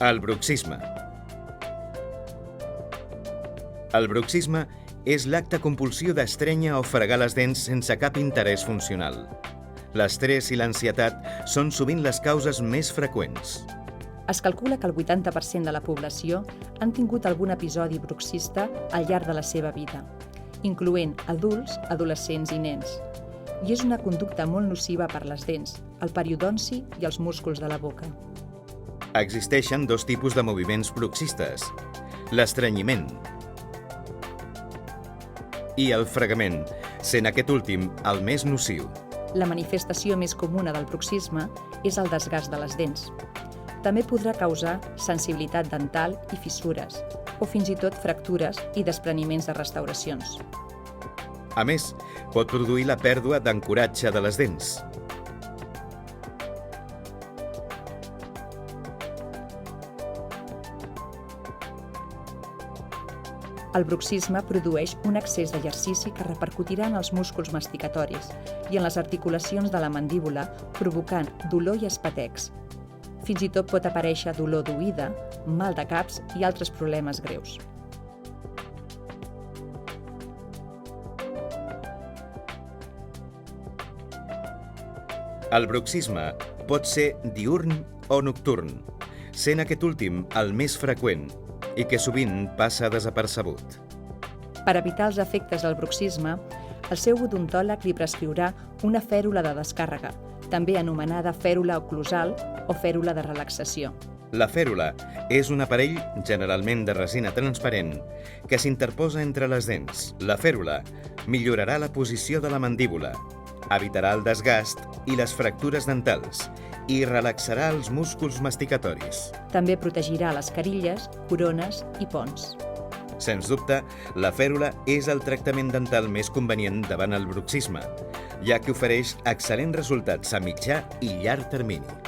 El bruxisme. El bruxisme és l'acte compulsiu d'estrènyer o fregar les dents sense cap interès funcional. L'estrès i l'ansietat són sovint les causes més freqüents. Es calcula que el 80% de la població han tingut algun episodi bruxista al llarg de la seva vida, incloent adults, adolescents i nens. I és una conducta molt nociva per les dents, el periodonci i els músculs de la boca. Existeixen dos tipus de moviments bruxistes: l'estrenyiment i el fregament, sent aquest últim el més nociu. La manifestació més comuna del bruxisme és el desgast de les dents. També podrà causar sensibilitat dental i fissures, o fins i tot fractures i despreniments de restauracions. A més, pot produir la pèrdua d'ancoratge de les dents. El bruxisme produeix un excés d'exercici que repercutirà en els músculs masticatoris i en les articulacions de la mandíbula, provocant dolor i espetecs. Fins i tot pot aparèixer dolor d'oïda, mal de caps i altres problemes greus. El bruxisme pot ser diürn o nocturn, sent aquest últim el més freqüent i que sovint passa desapercebut. Per evitar els efectes del bruxisme, el seu odontòleg li prescriurà una fèrula de descàrrega, també anomenada fèrula oclusal o fèrula de relaxació. La fèrula és un aparell, generalment de resina transparent, que s'interposa entre les dents. La fèrula millorarà la posició de la mandíbula, evitarà el desgast i les fractures dentals i relaxarà els músculs masticatoris. També protegirà les carilles, corones i ponts. Sens dubte, la fèrula és el tractament dental més convenient davant el bruxisme, ja que ofereix excel·lents resultats a mitjà i llarg termini.